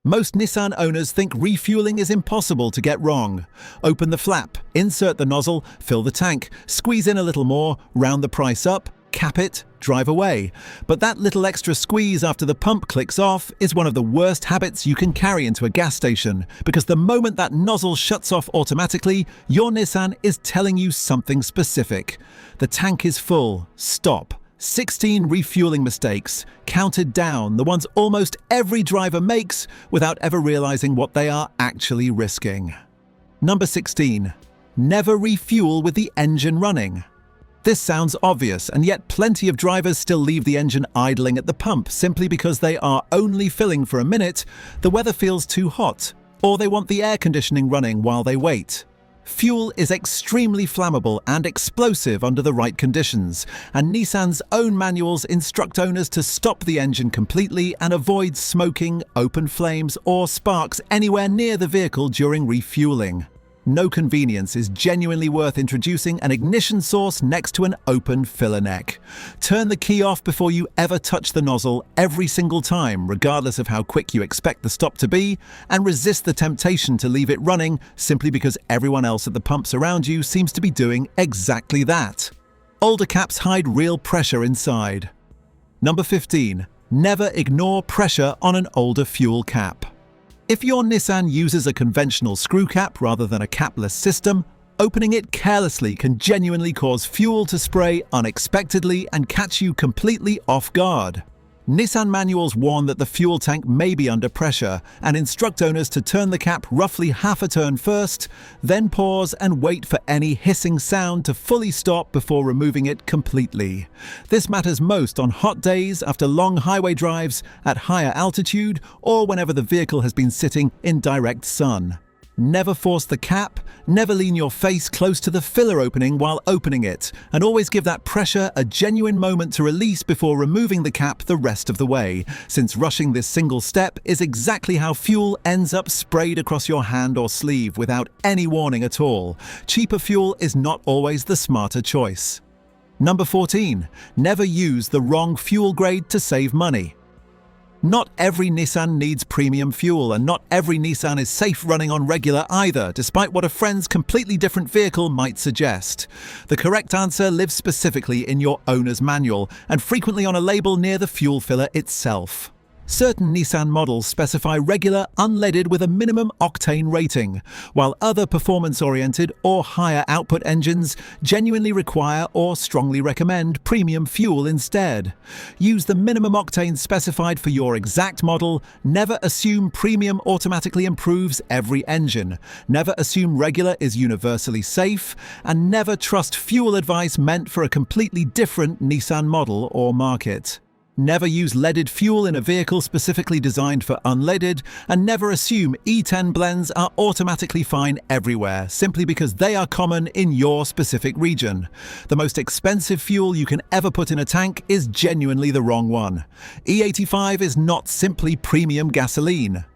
Most Nissan owners think refueling is impossible to get wrong. Open the flap, insert the nozzle, fill the tank, squeeze in a little more, round the price up, cap it, drive away. But that little extra squeeze after the pump clicks off is one of the worst habits you can carry into a gas station, because the moment that nozzle shuts off automatically, your Nissan is telling you something specific. The tank is full. Stop. 16 refueling mistakes, counted down, the ones almost every driver makes without ever realizing what they are actually risking. Number 16. Never refuel with the engine running. This sounds obvious, and yet plenty of drivers still leave the engine idling at the pump simply because they are only filling for a minute, the weather feels too hot, or they want the air conditioning running while they wait. Fuel is extremely flammable and explosive under the right conditions, and Nissan's own manuals instruct owners to stop the engine completely and avoid smoking, open flames, or sparks anywhere near the vehicle during refueling. No convenience is genuinely worth introducing an ignition source next to an open filler neck. Turn the key off before you ever touch the nozzle every single time, regardless of how quick you expect the stop to be, and resist the temptation to leave it running simply because everyone else at the pumps around you seems to be doing exactly that. Older caps hide real pressure inside. Number 15. Never ignore pressure on an older fuel cap. If your Nissan uses a conventional screw cap rather than a capless system, opening it carelessly can genuinely cause fuel to spray unexpectedly and catch you completely off guard. Nissan manuals warn that the fuel tank may be under pressure and instruct owners to turn the cap roughly half a turn first, then pause and wait for any hissing sound to fully stop before removing it completely. This matters most on hot days, after long highway drives, at higher altitude, or whenever the vehicle has been sitting in direct sun. Never force the cap, never lean your face close to the filler opening while opening it, and always give that pressure a genuine moment to release before removing the cap the rest of the way, since rushing this single step is exactly how fuel ends up sprayed across your hand or sleeve without any warning at all. Cheaper fuel is not always the smarter choice. Number 14. Never use the wrong fuel grade to save money. Not every Nissan needs premium fuel, and not every Nissan is safe running on regular either, despite what a friend's completely different vehicle might suggest. The correct answer lives specifically in your owner's manual, and frequently on a label near the fuel filler itself. Certain Nissan models specify regular, unleaded with a minimum octane rating, while other performance-oriented or higher output engines genuinely require or strongly recommend premium fuel instead. Use the minimum octane specified for your exact model. Never assume premium automatically improves every engine. Never assume regular is universally safe, and never trust fuel advice meant for a completely different Nissan model or market. Never use leaded fuel in a vehicle specifically designed for unleaded, and never assume E10 blends are automatically fine everywhere, simply because they are common in your specific region. The most expensive fuel you can ever put in a tank is genuinely the wrong one. E85 is not simply premium gasoline.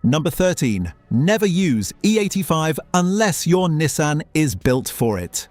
Number 13. Never use E85 unless your Nissan is built for it.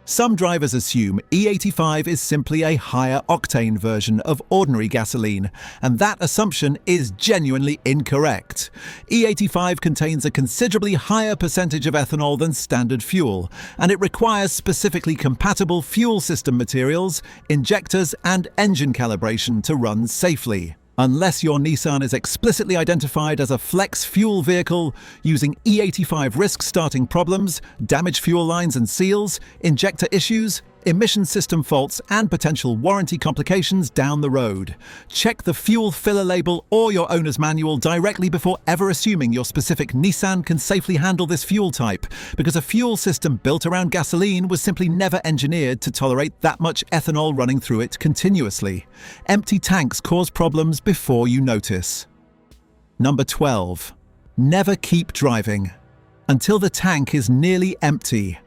Some drivers assume E85 is simply a higher octane version of ordinary gasoline, and that assumption is genuinely incorrect. E85 contains a considerably higher percentage of ethanol than standard fuel, and it requires specifically compatible fuel system materials, injectors, and engine calibration to run safely. Unless your Nissan is explicitly identified as a flex fuel vehicle, using E85 risks starting problems, damaged fuel lines and seals, injector issues, emission system faults, and potential warranty complications down the road. Check the fuel filler label or your owner's manual directly before ever assuming your specific Nissan can safely handle this fuel type, because a fuel system built around gasoline was simply never engineered to tolerate that much ethanol running through it continuously. Empty tanks cause problems before you notice. Number 12. Never keep driving until the tank is nearly empty.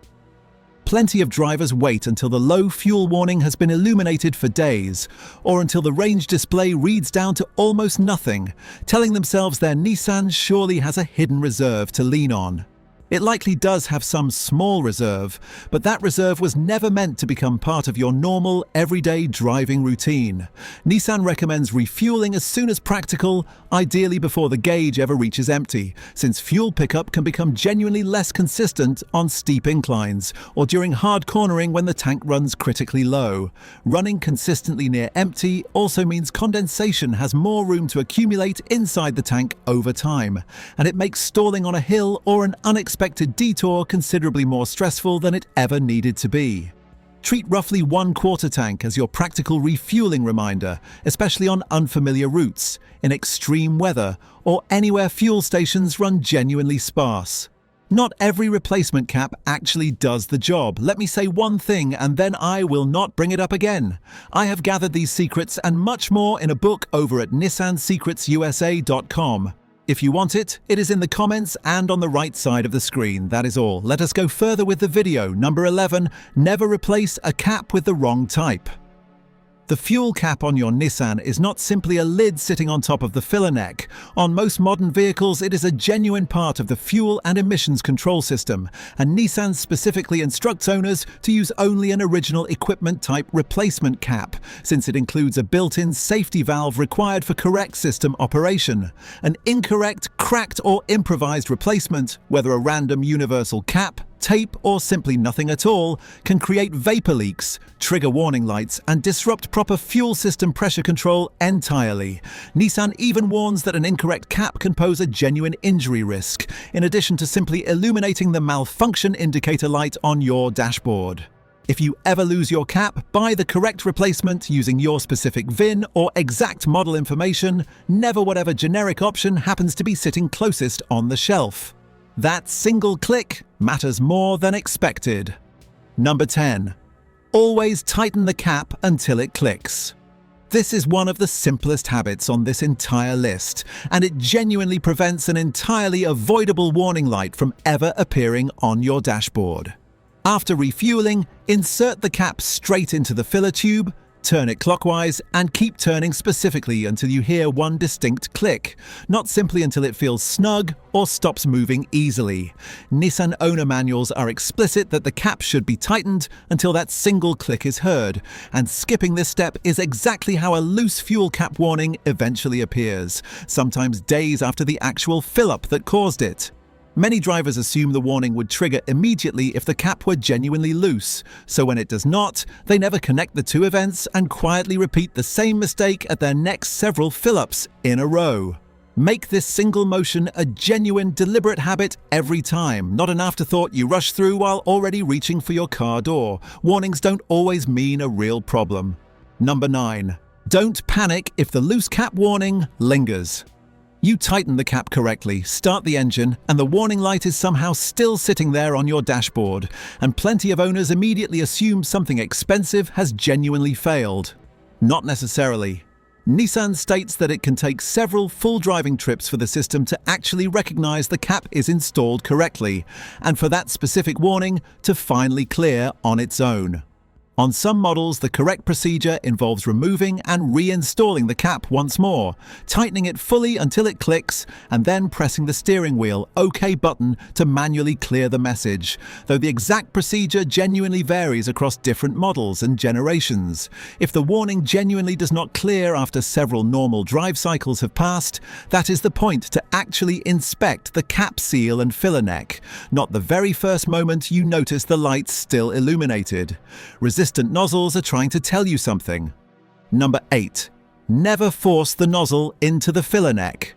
Plenty of drivers wait until the low fuel warning has been illuminated for days, or until the range display reads down to almost nothing, telling themselves their Nissan surely has a hidden reserve to lean on. It likely does have some small reserve, but that reserve was never meant to become part of your normal, everyday driving routine. Nissan recommends refueling as soon as practical, ideally before the gauge ever reaches empty, since fuel pickup can become genuinely less consistent on steep inclines or during hard cornering when the tank runs critically low. Running consistently near empty also means condensation has more room to accumulate inside the tank over time, and it makes stalling on a hill or an unexpected detour considerably more stressful than it ever needed to be. Treat roughly 1/4 tank as your practical refueling reminder, especially on unfamiliar routes, in extreme weather, or anywhere fuel stations run genuinely sparse. Not every replacement cap actually does the job. Let me say one thing and then I will not bring it up again. I have gathered these secrets and much more in a book over at nissansecretsusa.com. If you want it, it is in the comments and on the right side of the screen. That is all. Let us go further with the video. Number 11, never replace a cap with the wrong type. The fuel cap on your Nissan is not simply a lid sitting on top of the filler neck. On most modern vehicles, it is a genuine part of the fuel and emissions control system, and Nissan specifically instructs owners to use only an original equipment type replacement cap, since it includes a built-in safety valve required for correct system operation. An incorrect, cracked, or improvised replacement, whether a random universal cap, tape, or simply nothing at all, can create vapor leaks, trigger warning lights, and disrupt proper fuel system pressure control entirely. Nissan even warns that an incorrect cap can pose a genuine injury risk, in addition to simply illuminating the malfunction indicator light on your dashboard. If you ever lose your cap, buy the correct replacement using your specific VIN or exact model information, never whatever generic option happens to be sitting closest on the shelf. That single click matters more than expected. Number 10. Always tighten the cap until it clicks. This is one of the simplest habits on this entire list, and it genuinely prevents an entirely avoidable warning light from ever appearing on your dashboard. After refueling, insert the cap straight into the filler tube, turn it clockwise, and keep turning specifically until you hear one distinct click, not simply until it feels snug or stops moving easily. Nissan owner manuals are explicit that the cap should be tightened until that single click is heard, and skipping this step is exactly how a loose fuel cap warning eventually appears, sometimes days after the actual fill-up that caused it. Many drivers assume the warning would trigger immediately if the cap were genuinely loose, so when it does not, they never connect the two events and quietly repeat the same mistake at their next several fill-ups in a row. Make this single motion a genuine, deliberate habit every time, not an afterthought you rush through while already reaching for your car door. Warnings don't always mean a real problem. Number 9. Don't panic if the loose cap warning lingers. You tighten the cap correctly, start the engine, and the warning light is somehow still sitting there on your dashboard, and plenty of owners immediately assume something expensive has genuinely failed. Not necessarily. Nissan states that it can take several full driving trips for the system to actually recognize the cap is installed correctly, and for that specific warning to finally clear on its own. On some models, the correct procedure involves removing and reinstalling the cap once more, tightening it fully until it clicks, and then pressing the steering wheel OK button to manually clear the message, though the exact procedure genuinely varies across different models and generations. If the warning genuinely does not clear after several normal drive cycles have passed, that is the point to actually inspect the cap seal and filler neck, not the very first moment you notice the lights still illuminated. Resistant nozzles are trying to tell you something. Number 8. Never force the nozzle into the filler neck.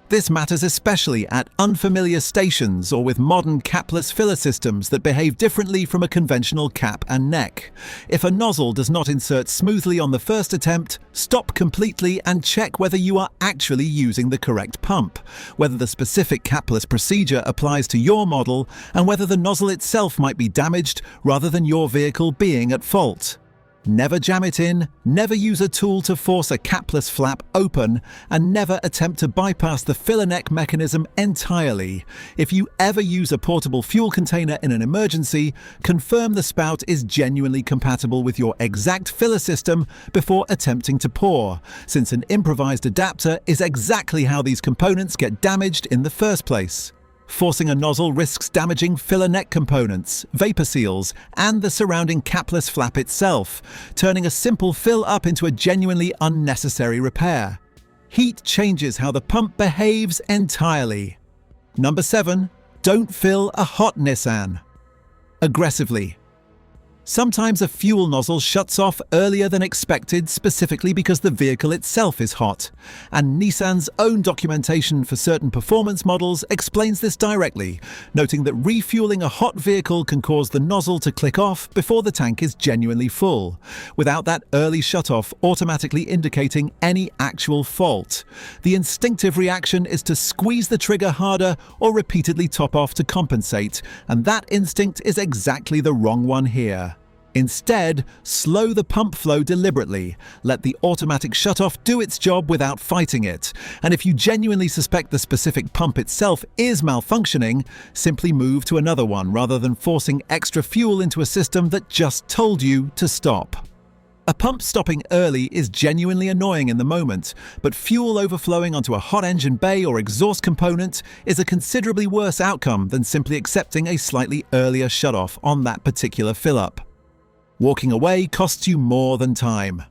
This matters especially at unfamiliar stations or with modern capless filler systems that behave differently from a conventional cap and neck. If a nozzle does not insert smoothly on the first attempt, stop completely and check whether you are actually using the correct pump, whether the specific capless procedure applies to your model, and whether the nozzle itself might be damaged rather than your vehicle being at fault. Never jam it in, never use a tool to force a capless flap open, and never attempt to bypass the filler neck mechanism entirely. If you ever use a portable fuel container in an emergency, confirm the spout is genuinely compatible with your exact filler system before attempting to pour, since an improvised adapter is exactly how these components get damaged in the first place. Forcing a nozzle risks damaging filler neck components, vapor seals, and the surrounding capless flap itself, turning a simple fill-up into a genuinely unnecessary repair. Heat changes how the pump behaves entirely. Number 7. Don't fill a hot Nissan. Aggressively. Sometimes a fuel nozzle shuts off earlier than expected, specifically because the vehicle itself is hot. And Nissan's own documentation for certain performance models explains this directly, noting that refueling a hot vehicle can cause the nozzle to click off before the tank is genuinely full, without that early shutoff automatically indicating any actual fault. The instinctive reaction is to squeeze the trigger harder or repeatedly top off to compensate, and that instinct is exactly the wrong one here. Instead, slow the pump flow deliberately, let the automatic shutoff do its job without fighting it, and if you genuinely suspect the specific pump itself is malfunctioning, simply move to another one rather than forcing extra fuel into a system that just told you to stop. A pump stopping early is genuinely annoying in the moment, but fuel overflowing onto a hot engine bay or exhaust component is a considerably worse outcome than simply accepting a slightly earlier shutoff on that particular fill-up. Walking away costs you more than time.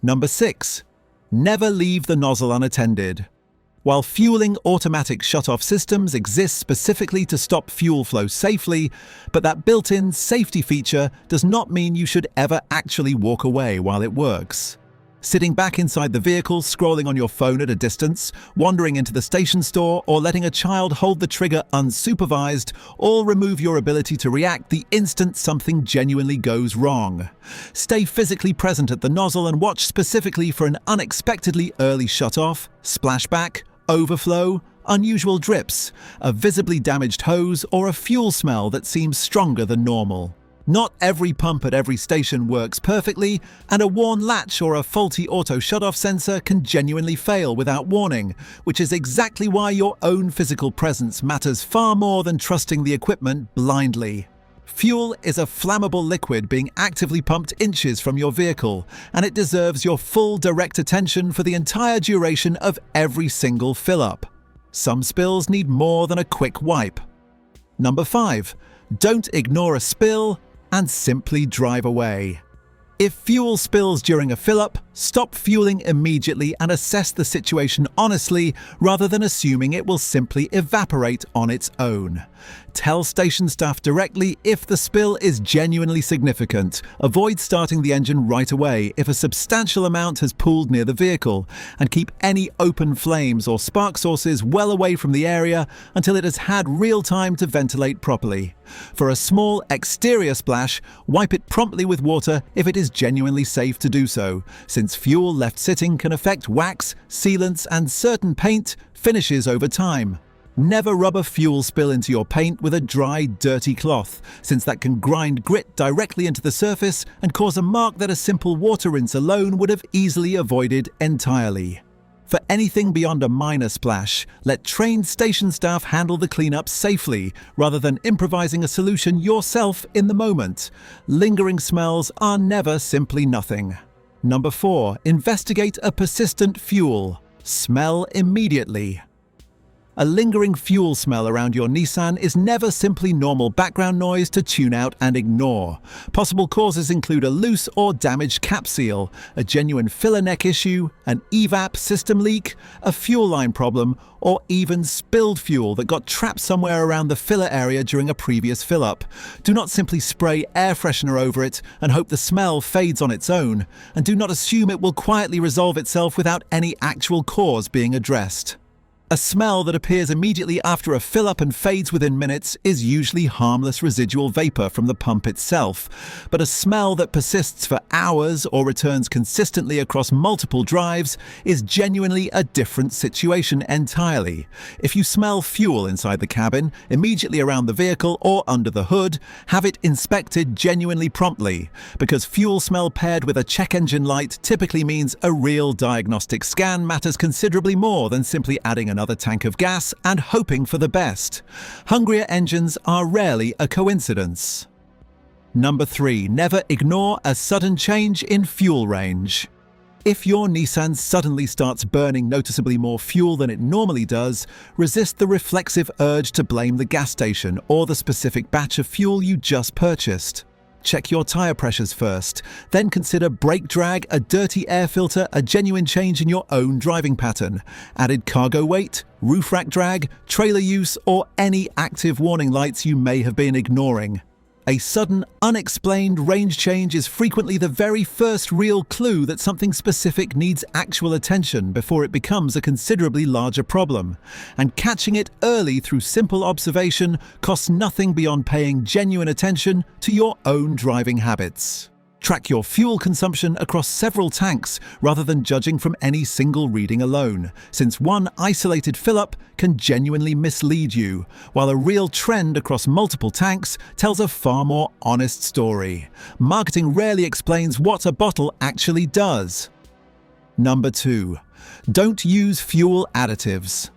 Number 6. Never leave the nozzle unattended. While fueling automatic shutoff systems exist specifically to stop fuel flow safely, but that built-in safety feature does not mean you should ever actually walk away while it works. Sitting back inside the vehicle, scrolling on your phone at a distance, wandering into the station store, or letting a child hold the trigger unsupervised all remove your ability to react the instant something genuinely goes wrong. Stay physically present at the nozzle and watch specifically for an unexpectedly early shutoff, splashback, overflow, unusual drips, a visibly damaged hose, or a fuel smell that seems stronger than normal. Not every pump at every station works perfectly, and a worn latch or a faulty auto shutoff sensor can genuinely fail without warning, which is exactly why your own physical presence matters far more than trusting the equipment blindly. Fuel is a flammable liquid being actively pumped inches from your vehicle, and it deserves your full direct attention for the entire duration of every single fill-up. Some spills need more than a quick wipe. Number 5. Don't ignore a spill and simply drive away. If fuel spills during a fill-up, stop fueling immediately and assess the situation honestly rather than assuming it will simply evaporate on its own. Tell station staff directly if the spill is genuinely significant. Avoid starting the engine right away if a substantial amount has pooled near the vehicle, and keep any open flames or spark sources well away from the area until it has had real time to ventilate properly. For a small exterior splash, wipe it promptly with water if it is genuinely safe to do so, since fuel left sitting can affect wax, sealants, and certain paint finishes over time. Never rub a fuel spill into your paint with a dry, dirty cloth, since that can grind grit directly into the surface and cause a mark that a simple water rinse alone would have easily avoided entirely. For anything beyond a minor splash, let trained station staff handle the cleanup safely, rather than improvising a solution yourself in the moment. Lingering smells are never simply nothing. Number 4. Investigate a persistent fuel. Smell immediately. A lingering fuel smell around your Nissan is never simply normal background noise to tune out and ignore. Possible causes include a loose or damaged cap seal, a genuine filler neck issue, an evap system leak, a fuel line problem, or even spilled fuel that got trapped somewhere around the filler area during a previous fill-up. Do not simply spray air freshener over it and hope the smell fades on its own, and do not assume it will quietly resolve itself without any actual cause being addressed. A smell that appears immediately after a fill-up and fades within minutes is usually harmless residual vapor from the pump itself, but a smell that persists for hours or returns consistently across multiple drives is genuinely a different situation entirely. If you smell fuel inside the cabin, immediately around the vehicle or under the hood, have it inspected genuinely promptly, because fuel smell paired with a check engine light typically means a real diagnostic scan matters considerably more than simply adding another tank of gas and hoping for the best. Hungrier engines are rarely a coincidence. Number 3. Never ignore a sudden change in fuel range. If your Nissan suddenly starts burning noticeably more fuel than it normally does, resist the reflexive urge to blame the gas station or the specific batch of fuel you just purchased. Check your tyre pressures first, then consider brake drag, a dirty air filter, a genuine change in your own driving pattern, added cargo weight, roof rack drag, trailer use, or any active warning lights you may have been ignoring. A sudden, unexplained range change is frequently the very first real clue that something specific needs actual attention before it becomes a considerably larger problem, and catching it early through simple observation costs nothing beyond paying genuine attention to your own driving habits. Track your fuel consumption across several tanks rather than judging from any single reading alone, since one isolated fill-up can genuinely mislead you, while a real trend across multiple tanks tells a far more honest story. Marketing rarely explains what a bottle actually does. Number 2. Don't use fuel additives.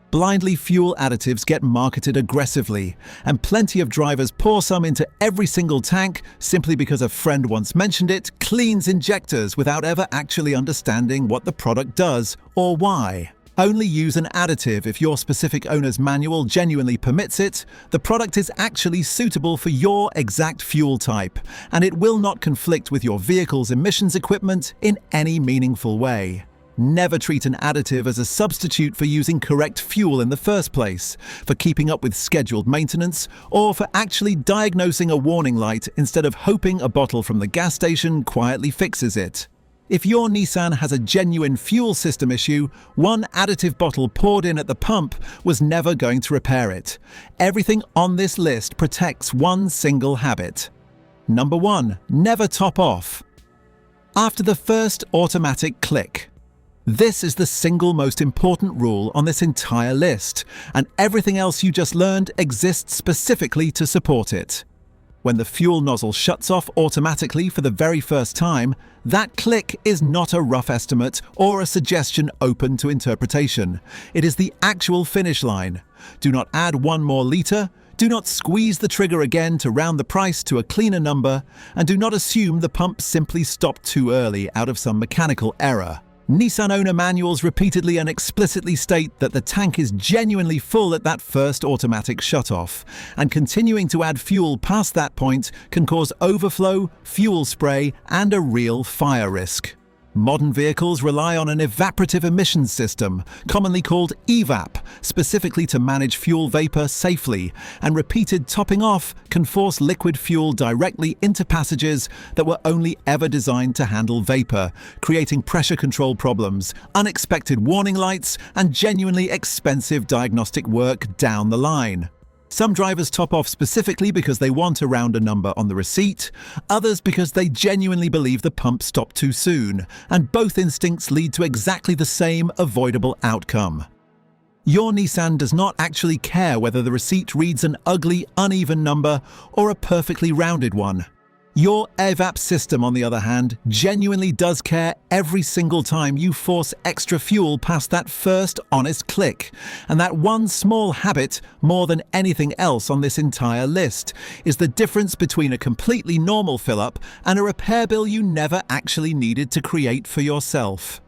Blindly fuel additives get marketed aggressively, and plenty of drivers pour some into every single tank simply because a friend once mentioned it cleans injectors without ever actually understanding what the product does or why. Only use an additive if your specific owner's manual genuinely permits it, the product is actually suitable for your exact fuel type, and it will not conflict with your vehicle's emissions equipment in any meaningful way. Never treat an additive as a substitute for using correct fuel in the first place, for keeping up with scheduled maintenance, or for actually diagnosing a warning light instead of hoping a bottle from the gas station quietly fixes it. If your Nissan has a genuine fuel system issue, one additive bottle poured in at the pump was never going to repair it. Everything on this list protects one single habit. Number 1. Never top off. After the first automatic click. This is the single most important rule on this entire list, and everything else you just learned exists specifically to support it. When the fuel nozzle shuts off automatically for the very first time, that click is not a rough estimate or a suggestion open to interpretation. It is the actual finish line. Do not add one more litre, do not squeeze the trigger again to round the price to a cleaner number, and do not assume the pump simply stopped too early out of some mechanical error. Nissan owner manuals repeatedly and explicitly state that the tank is genuinely full at that first automatic shutoff, and continuing to add fuel past that point can cause overflow, fuel spray, and a real fire risk. Modern vehicles rely on an evaporative emissions system, commonly called EVAP, specifically to manage fuel vapor safely, and repeated topping off can force liquid fuel directly into passages that were only ever designed to handle vapor, creating pressure control problems, unexpected warning lights, and genuinely expensive diagnostic work down the line. Some drivers top off specifically because they want a rounder number on the receipt, others because they genuinely believe the pump stopped too soon, and both instincts lead to exactly the same avoidable outcome. Your Nissan does not actually care whether the receipt reads an ugly, uneven number or a perfectly rounded one. Your EVAP system, on the other hand, genuinely does care every single time you force extra fuel past that first honest click. And that one small habit, more than anything else on this entire list, is the difference between a completely normal fill-up and a repair bill you never actually needed to create for yourself.